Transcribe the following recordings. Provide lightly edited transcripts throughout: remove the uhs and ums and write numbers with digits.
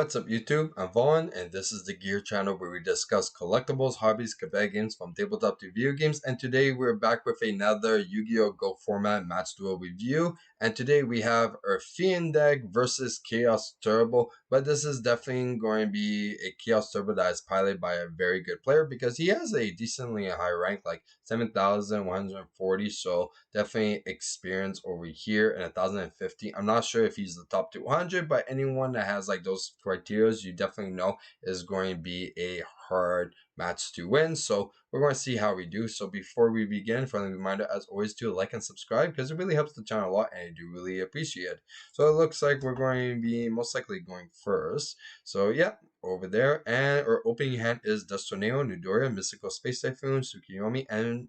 What's up YouTube? I'm Vaughn and this is the Gear channel where we discuss collectibles, hobbies, cabaret games from tabletop to video games, and today we're back with another Yu-Gi-Oh! Go format match duel review, and today we have our Fiend deck versus Chaos Turbo, but this is definitely going to be a Chaos Turbo that is piloted by a very good player because he has a decently high rank, like 7,140, so definitely experience over here, and 1,050. I'm not sure if he's the top 200, but anyone that has like those criteria, you definitely know is going to be a hard match to win. So we're going to see how we do. So before we begin, friendly reminder as always to like and subscribe because it really helps the channel a lot and I do really appreciate it. So it looks like we're going to be most likely going first. So yeah, over there, and our opening hand is Destoneo, Nudoria, Mystical Space Typhoon, Tsukiyomi, and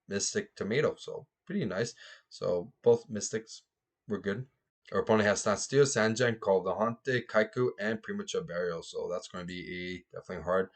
Mystic Tomato. So pretty nice. So both Mystics were good. Our opponent has Snot Steel, Sanjan, Call of the Haunted, Kaiku, and Premature Burial. So that's going to be a definitely hard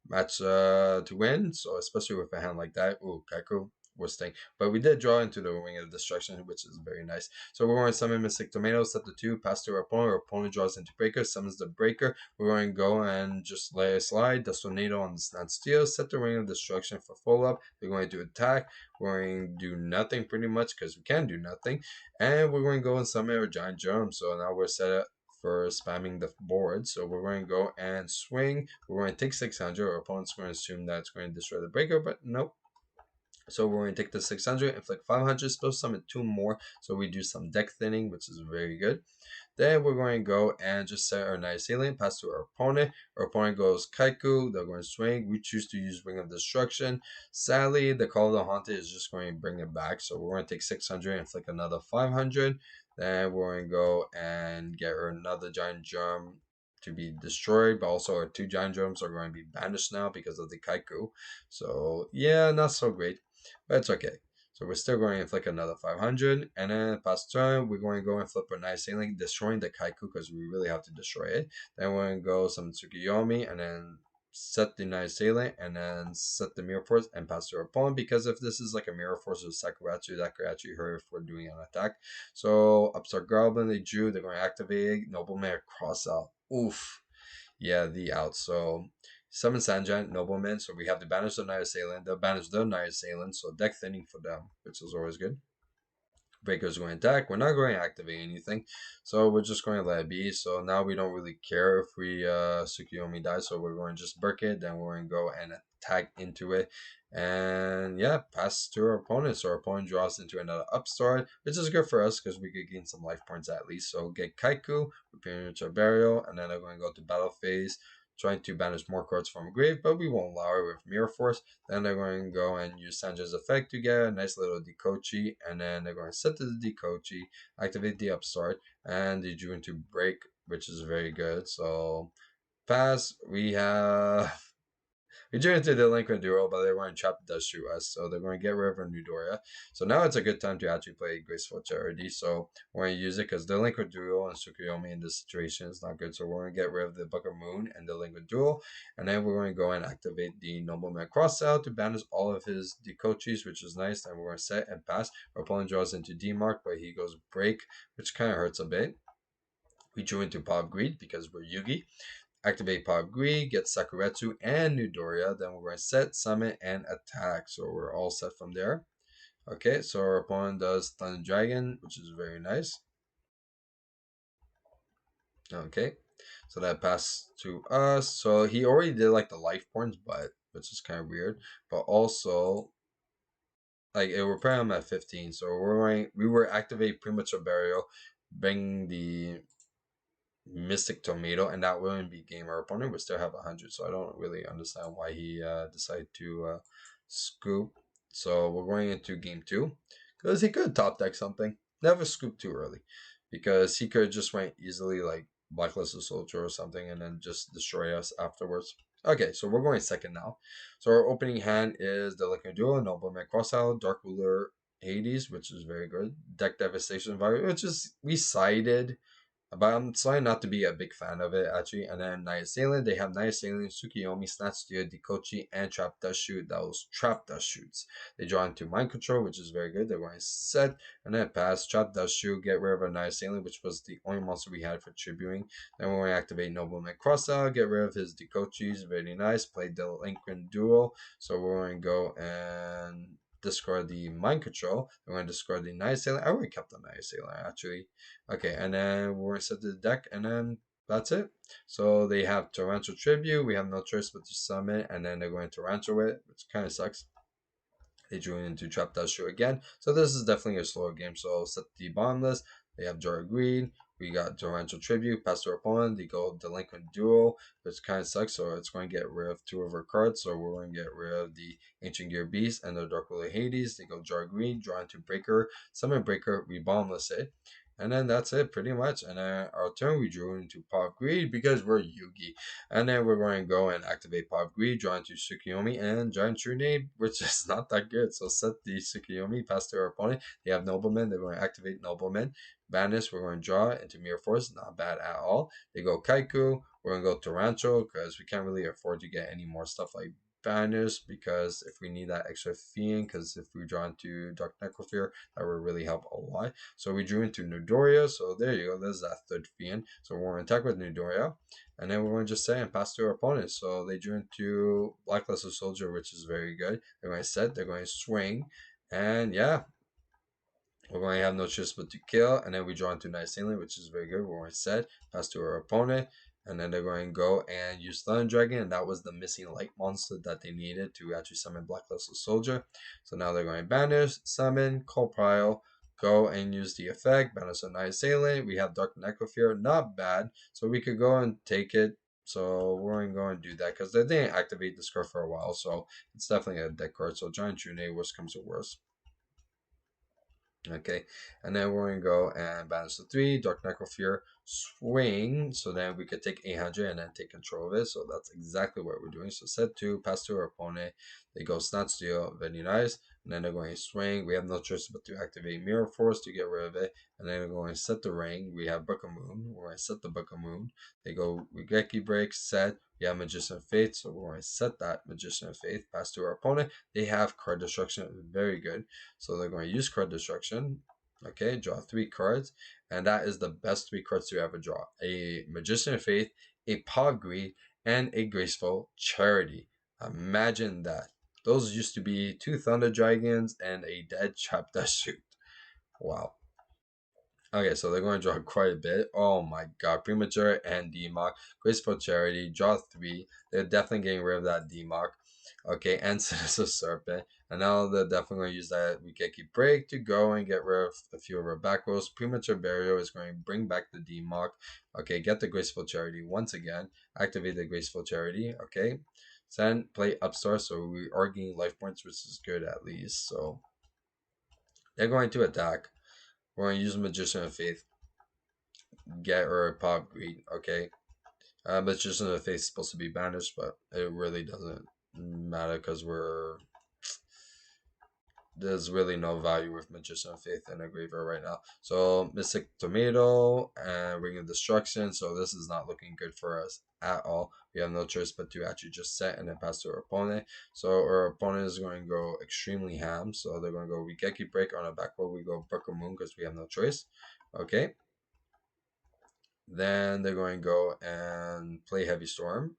match to win. So especially with a hand like that. Ooh, Kaiku was thing. But we did draw into the Ring of Destruction, which is very nice. So we're going to summon Mystic Tomato, set the 2, pass to our opponent. Our opponent draws into Breaker, summons the Breaker. We're going to go and just lay a slide, Destonado on the Snot Steel, set the Ring of Destruction for full up. We're going to attack. We're going to do nothing pretty much because we can do nothing. And we're going to go and summon our Giant Germ. So now we're set up for spamming the board. So we're going to go and swing. We're going to take 600. Our opponent's going to assume that it's going to destroy the Breaker, but nope. So we're going to take the 600, inflict 500, supposed to summon 2 more. So we do some deck thinning, which is very good. Then we're going to go and just set our Nice Alien, pass to our opponent. Our opponent goes Kaiku, they're going to swing. We choose to use Ring of Destruction. Sadly, the Call of the Haunted is just going to bring it back. So we're going to take 600 and flick another 500. Then we're going to go and get another Giant Germ to be destroyed, but also our 2 Giant Germs are going to be banished now because of the Kaiku. So yeah, not so great, but it's okay. So we're still going to inflict another 500, and then past turn, we're going to go and flip our Nice Sailing, destroying the Kaiku because we really have to destroy it. Then we're going to go some Tsukiyomi, and then set the Nice Sailing, and then set the Mirror Force, and pass to our opponent, because if this is like a Mirror Force or Sakuratsu, that could actually hurt if we're doing an attack. So Upstart Goblin, they drew, they're going to activate Nobleman Cross Out. Oof. Yeah, the out. So summon Sanjan, Nobleman. So we have to banish the Night Assailant. They'll banish the Night Assailant. So deck thinning for them, which is always good. Breaker's going to attack. We're not going to activate anything. So we're just going to let it be. So now we don't really care if we Tsukiyomi dies. So we're going to just break it. Then we're going to go and attack into it. And yeah, pass to our opponent. So our opponent draws into another upstart, which is good for us because we could gain some life points at least. So get Kaiku, Premature Burial, and then they're going to go to battle phase, trying to banish more cards from grave, but we won't allow it with Mirror Force. Then they're going to go and use Sanja's effect to get a nice little Dekochi, and then they're going to set the Dekochi, activate the upstart, and they drew into break, which is very good. So pass, we have we drew into the Delinquent Duel, but they weren't trapped does shoot us, so they're going to get rid of our Nudoria. So now it's a good time to actually play Graceful Charity. So we're going to use it because Delinquent Duel and Tsukuyomi in this situation is not good. So we're going to get rid of the Book of Moon and Delinquent Duel, and then we're going to go and activate the Nobleman Crossout to banish all of his Dekochis, which is nice. Then we're going to set and pass. Our opponent draws into D-Mark, but he goes break, which kind of hurts a bit. We drew into Pop Greed because we're Yugi. Activate Pop Greed, get Sakuretsu and Nudoria. Then we're going to set, summon, and attack. So we're all set from there. Okay, so our opponent does Thunder Dragon, which is very nice. Okay, so that passed to us. So he already did like the life points, but which is kind of weird. But also, like it will put him at 15. So we were activate Premature Burial, bring the Mystic Tomato, and that wouldn't be game. Our opponent would still have 100, so I don't really understand why he decided to scoop. So we're going into game 2 because he could top deck something. Never scoop too early because he could just went easily like Blacklist of Soldier or something and then just destroy us afterwards. Okay, so we're going second now. So our opening hand is the Liquid Duel, Nobleman Crossout, Dark Ruler Hades, which is very good. Deck Devastation Virus, which is we sided But I'm sorry not to be a big fan of it actually. And then Night Assailant, they have Night Assailant, Tsukiyomi, Snatch Steal, Dikochi, and Trap Dust Shoot. That was Trap Dust Shoots. They draw into Mind Control, which is very good. They're going to set and then pass, Trap Dust Shoot, get rid of a Night Assailant, which was the only monster we had for tributing. Then we're going to activate Nobleman Crossout, get rid of his Dikochis, very nice. Play Delinquent Duel. So we're going to go and discard the Mind Control. We're going to discard the Night Assailant. I already kept the Night Assailant actually. Okay, and then we're going to set the deck, and then that's it. So they have Torrential Tribute. We have no choice but to summon, and then they're going to Torrential it, which kind of sucks. They drew into Trap That Shoe again. So this is definitely a slower game. So set the bottomless. They have Jar Greed. We got Torrential Tribute, pass to our opponent. They go Delinquent Duel, which kind of sucks. So it's going to get rid of two of our cards. So we're going to get rid of the Ancient Gear Beast and the Dark Ruler Hades. They go Jar Greed, draw into Breaker, summon Breaker, we bottomless it. And then that's it pretty much. And then our turn we drew into Pop Greed because we're Yugi. And then we're going to go and activate Pop Greed, draw into Tsukiyomi and Giant Trinade, which is not that good. So set the Tsukiyomi, pass to our opponent. They have Nobleman, they're going to activate Nobleman. Banish, we're going to draw into Mirror Force, not bad at all. They go Kaiku, we're going to go Tarancho because we can't really afford to get any more stuff like Banish because if we need that extra Fiend, because if we draw into Dark Necrofear, that would really help a lot. So we drew into Nudoria, so there you go, there's that third Fiend. So we're going to attack with Nudoria, and then we're going to just say and pass to our opponent. So they drew into Blackluster Soldier, which is very good. They're going to set, they're going to swing, and yeah, we're going to have no choice but to kill, and then we draw into Night Assailant, which is very good. We're going to set, pass to our opponent, and then they're going to go and use Thunder Dragon, and that was the missing light monster that they needed to actually summon Blackluster Soldier. So now they're going to banish, summon, call Pile, go and use the effect, banish a Night Assailant. We have Dark Necrofear, not bad, so we could go and take it. So we're going to go and do that because they didn't activate this card for a while, so it's definitely a deck card. So Giant Trune, worst comes to worst. Okay, and then we're going to go and balance the 3, Dark Necrofear, swing, so then we could take 800 and then take control of it, so that's exactly what we're doing. So set 2, pass to our opponent, they go Snatch Steal, very nice, and then they're going to swing. We have no choice but to activate Mirror Force to get rid of it, and then they're going to set the ring. We have Book of Moon, we're going to set the Book of Moon, they go Regeki Break, set, we have Magician of Faith, so we're going to set that Magician of Faith, pass to our opponent. They have Card Destruction, very good. So they're going to use Card Destruction. Okay, draw 3 cards. And that is the best 3 cards to ever draw. A Magician of Faith, a Paw of Greed, and a Graceful Charity. Imagine that. Those used to be 2 Thunder Dragons and a dead Trap Dust Shoot. Wow. Okay, so they're going to draw quite a bit. Oh my god. Premature and Demock. Graceful Charity. Draw 3. They're definitely getting rid of that Demock. Okay, and Sinister Serpent. And now they're definitely going to use that Wikeki Break to go and get rid of a few of our back rows. Premature Burial is going to bring back the Demock. Okay, get the Graceful Charity once again. Activate the Graceful Charity. Okay. Then play Upstart, so we are gaining life points, which is good at least. So they're going to attack. We're going to use Magician of Faith. Get or Pop Greed. Okay. Magician of Faith is supposed to be banished, but it really doesn't matter because there's really no value with Magician of Faith in a graveyard right now. So Mystic Tomato and Ring of Destruction. So this is not looking good for us at all. We have no choice but to actually just set and then pass to our opponent. So our opponent is going to go extremely ham. So they're going to go Wikeki Break on a back row. We go Book of Moon because we have no choice. Okay. Then they're going to go and play Heavy Storm.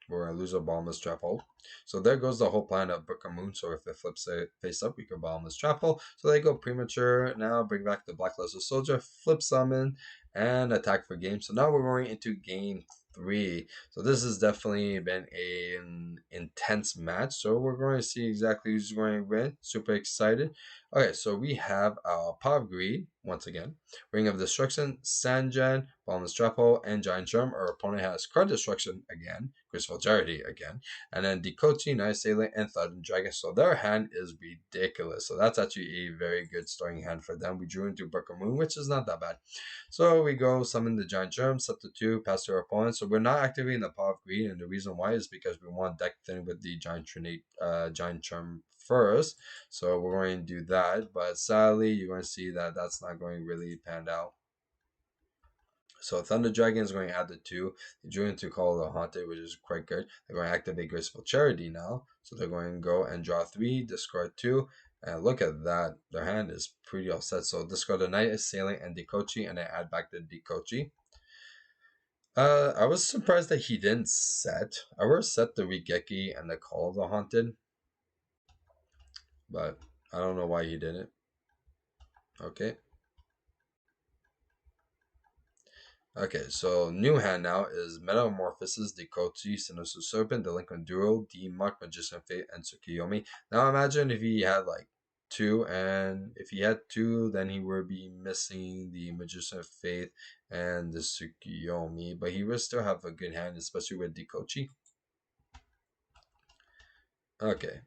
We're going to lose a bottomless trap hole. So there goes the whole plan of Book of Moon. So if it flips it face up, we can bottomless trap hole. So they go premature. Now bring back the Blackluster Soldier, flip summon, and attack for game. So now we're going into game 3. So this has definitely been an intense match. So we're going to see exactly who's going to win. Super excited. Okay, so we have our Paw of Greed once again. Ring of Destruction, Sanjan, Bottomless Trap Hole, and Giant Charm. Our opponent has Card Destruction again, Graceful Charity again, and then Dikochi, Night Assailant, and Thunder Dragon. So their hand is ridiculous. So that's actually a very good starting hand for them. We drew into Book of Moon, which is not that bad. So we go summon the Giant Charm, set the 2, pass to our opponent. So we're not activating the Paw of Greed, and the reason why is because we want deck thin with the Giant Charm first. So we're going to do that, but sadly, you're going to see that that's not going really panned out. So Thunder Dragon is going to add the 2. They drew into Call of the Haunted, which is quite good. They're going to activate Graceful Charity now. So they're going to go and draw 3, discard 2. And look at that. Their hand is pretty all set. So discard the Knight, Assailant, and Dekochi, and then add back the Dekochi. I was surprised that he didn't set. I would have set the Rigeki and the Call of the Haunted. But I don't know why he didn't. Okay. Okay, so new hand now is Metamorphosis, Dekochi, Sinister Serpent, Delinquent Duel, Demok, Magician Fate, and Tsukiyomi. Now imagine if he had like 2, and if he had 2, then he would be missing the Magician of Faith and the Tsukiyomi, but he would still have a good hand, especially with Dekochi. Okay.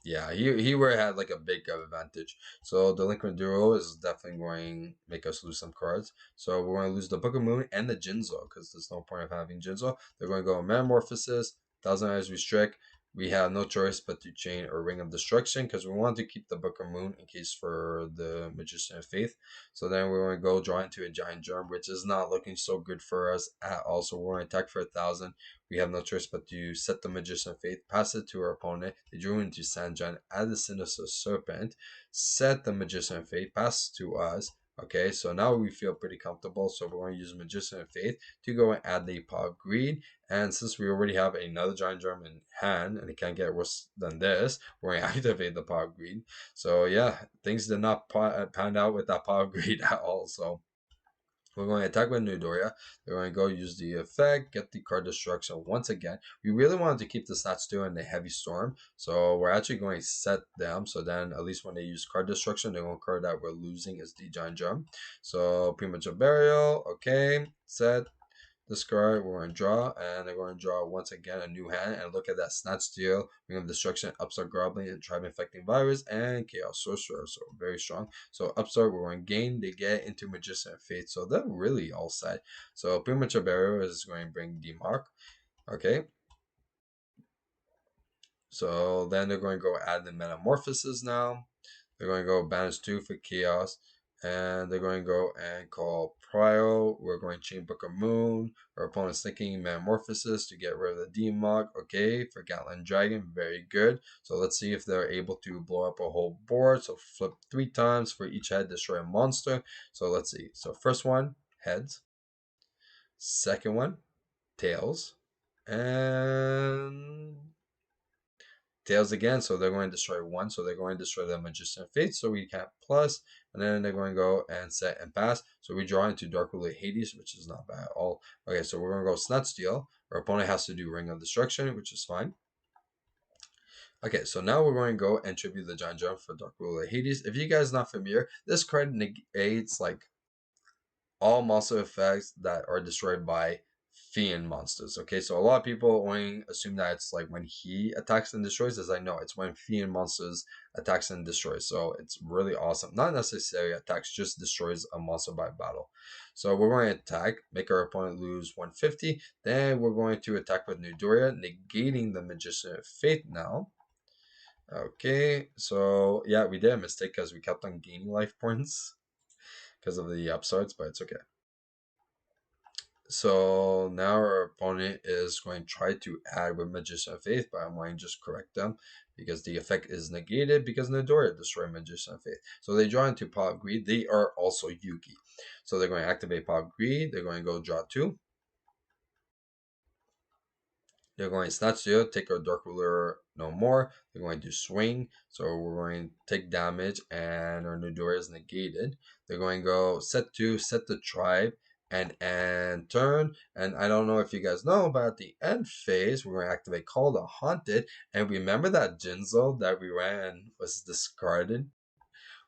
Yeah, he would have had like a big advantage. So Delinquent Duo is definitely going to make us lose some cards. So we're going to lose the Book of Moon and the Jinzo because there's no point of having Jinzo. They're going to go Metamorphosis, Thousand Eyes Restrict. We have no choice but to chain or Ring of Destruction because we want to keep the Book of Moon in case for the Magician of Faith. So then we're going to go draw into a Giant Germ, which is not looking so good for us at all. So we're going to attack for 1,000. We have no choice but to set the Magician of Faith, pass it to our opponent. They drew into Sanjan, add the Sinister Serpent, set the Magician of Faith, pass to us. Okay, so now we feel pretty comfortable. So we're going to use Magician of Faith to go and add the Paw of Greed. And since we already have another Giant Germ in hand, and it can't get worse than this, we're going to activate the Paw of Greed. So yeah, things did not pan out with that Paw of Greed at all. So we're going to attack with Newdoria. They're going to go use the effect, get the card destruction once again. We really wanted to keep the Snatch 2 and the Heavy Storm, so we're actually going to set them. So then, at least when they use card destruction, the only card that we're losing is the Giant Jump. So Premature Burial, okay, set. Discard, we're going to draw, and they're going to draw once again a new hand. And look at that Snatch Steel, Ring of Destruction, Upstart Goblin, and Tribe Infecting Virus, and Chaos Sorcerer. So very strong. So Upstart, we're going to gain, they get into Magician and Fate. So they're really all set. So Premature Barrier is going to bring Demark. Okay. So then they're going to go add the Metamorphosis now. They're going to go Banish 2 for Chaos. And they're going to go and call Prio. We're going to chain Book of Moon. Our opponent's thinking Metamorphosis to get rid of the Demog. Okay, for Gatland Dragon, very good. So let's see if they're able to blow up a whole board. So flip 3 times for each head, destroy a monster. So let's see. So first one, heads. Second one, tails. And tails again, so they're going to destroy 1, so they're going to destroy the Magician of Fate, so we can't plus, and then they're going to go and set and pass, so we draw into Dark Ruler Hades, which is not bad at all. Okay, so we're going to go Snot Steel. Our opponent has to do Ring of Destruction, which is fine. Okay, so now we're going to go and tribute the Giant Jump for Dark Ruler Hades. If you guys are not familiar, this card negates like all monster effects that are destroyed by Fiend monsters. Okay, so a lot of people only assume that it's like when he attacks and destroys. As I know, it's when Fiend monsters attacks and destroys. So it's really awesome. Not necessarily attacks, just destroys a monster by battle. So we're going to attack, make our opponent lose 150. Then we're going to attack with Newdoria, negating the Magician of Fate now. Okay, so yeah, we did a mistake because we kept on gaining life points because of the upstarts, but it's okay. So now our opponent is going to try to add with Magician of Faith, but I'm going to just correct them because the effect is negated because Nidora destroyed Magician of Faith. So they draw into Paw of Greed. They are also Yugi. So they're going to activate Paw of Greed. They're going to go draw 2. They're going to Snatch Steel, take our Dark Ruler no more. They're going to swing, so we're going to take damage, and our Nidora is negated. They're going to go set 2, set the tribe, and turn. And I don't know if you guys know, but at the end phase, we're going to activate Call the Haunted. And remember that Jinzo that we ran was discarded?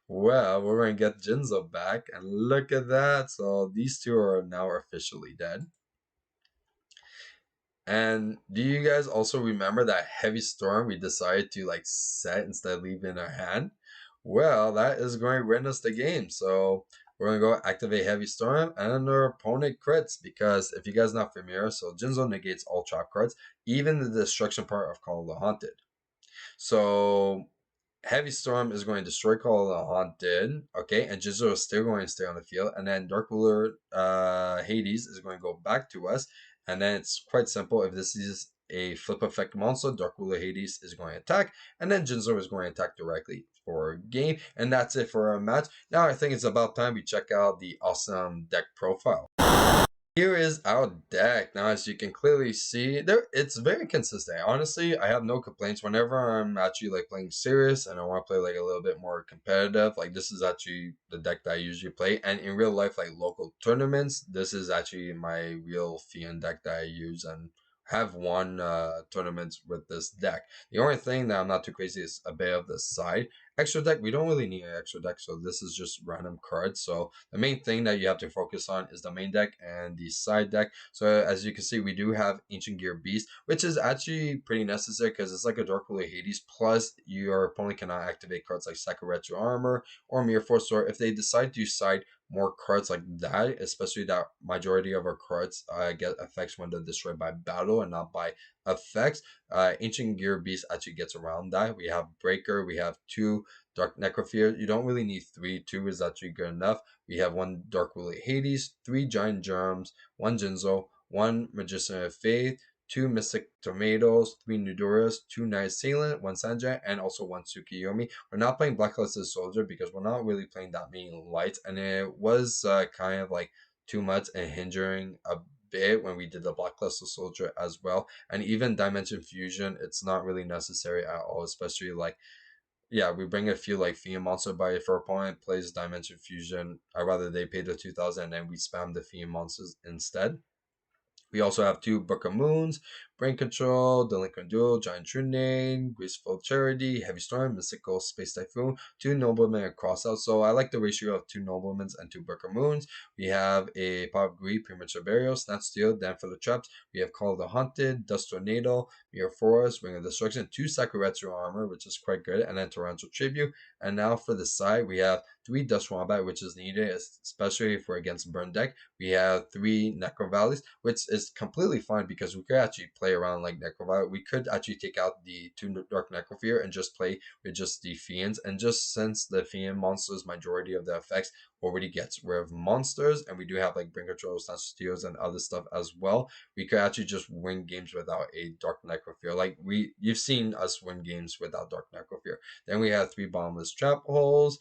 Well, we're going to get Jinzo back, and look at that. So these two are now officially dead. And do you guys also remember that Heavy Storm we decided to like set instead of leaving our hand? Well, that is going to win us the game. So we're going to go activate Heavy Storm and our opponent crits because if you guys not familiar, so Jinzo negates all trap cards, even the destruction part of Call of the Haunted. So Heavy Storm is going to destroy Call of the Haunted, okay, and Jizo is still going to stay on the field, and then Dark Ruler Hades is going to go back to us, and then it's quite simple. If this is a flip effect monster, Dark Ruler Hades is going to attack, and then Jinzo is going to attack directly for a game, and that's it for our match. Now I think it's about time we check out the awesome deck profile. Here is our deck. Now, as you can clearly see, it's very consistent. Honestly, I have no complaints. Whenever I'm actually like playing serious and I want to play like a little bit more competitive, like this is actually the deck that I usually play. And in real life, like local tournaments, this is actually my real Fiend deck that I use and have won tournaments with this deck. The only thing that I'm not too crazy is a bit of the side extra deck. We don't really need an extra deck, so this is just random cards. So the main thing that you have to focus on is the main deck and the side deck. So as you can see, we do have Ancient Gear Beast, which is actually pretty necessary because it's like a Dark Ruler Hades, plus your opponent cannot activate cards like Sakuretsu Armor or Mirror Force, or if they decide to side more cards like that, especially that majority of our cards get effects when they're destroyed by battle and not by effects. Ancient Gear Beast actually gets around that. We have Breaker, we have 2 Dark Necrophilia. You don't really need 3. 2 is actually good enough. We have 1 Dark Ruler Hades, 3 Giant Germs, 1 Jinzo, 1 Magician of Faith, 2 Mystic Tomatoes, 3 Nudoras, 2 Night Assailant, 1 Sanjay, and also 1 Tsukiyomi. We're not playing Blacklisted Soldier because we're not really playing that many lights, and it was kind of like too much and hindering a bit when we did the Blacklisted Soldier as well. And even Dimension Fusion, it's not really necessary at all, especially like yeah, we bring a few like Fiend monster, but if our opponent plays Dimension Fusion, I'd rather they pay the 2000 and then we spam the Fiend monsters instead. We also have 2 Book of Moons, Brain Control, Delinquent Duel, Giant True Name, Graceful Charity, Heavy Storm, Mystical Space Typhoon, 2 Noblemen and Crossout. So I like the ratio of 2 Noblemen and 2 Book of Moons. We have a Pop of Greed, Premature Burial, Snatch Steel, Dan for the Traps. We have Call of the Haunted, Dust Tornado, Mirror Forest, Ring of Destruction, 2 Sakuretsu Armor, which is quite good, and then Torrential Tribute. And now for the side, we have 3 Dust Wombat, which is needed, especially if we're against Burn deck. We have 3 Necro Valleys, which is completely fine because we could actually play around like Necro. We could actually take out the 2 Dark Necrophilia and just play with just the Fiends. And just since the Fiend monsters, majority of the effects already gets rid of monsters, and we do have like Brain Control, Snatch Steals, and other stuff as well, we could actually just win games without a Dark Necrophilia. Like you've seen us win games without Dark Necrophilia. Then we have 3 Bottomless Trap Holes.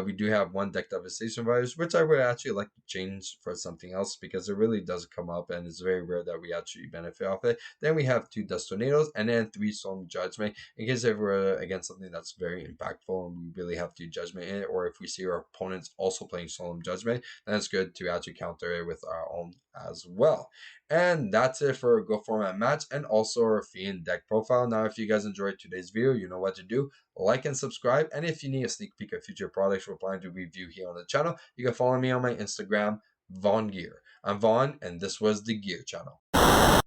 We do have 1 Deck Devastation Virus, which I would actually like to change for something else because it really does come up and it's very rare that we actually benefit off it. Then we have 2 Dust Tornadoes and then 3 Solemn Judgment in case if we're against something that's very impactful and we really have to Judgment in it, or if we see our opponents also playing Solemn Judgment, then it's good to actually counter it with our own as well. And that's it for a Go Format match and also our Fiend deck profile. Now, if you guys enjoyed today's video, you know what to do. Like and subscribe. And if you need a sneak peek of future products we're planning to review here on the channel, you can follow me on my Instagram, VaughnGear. I'm Vaughn, and this was the Gear Channel.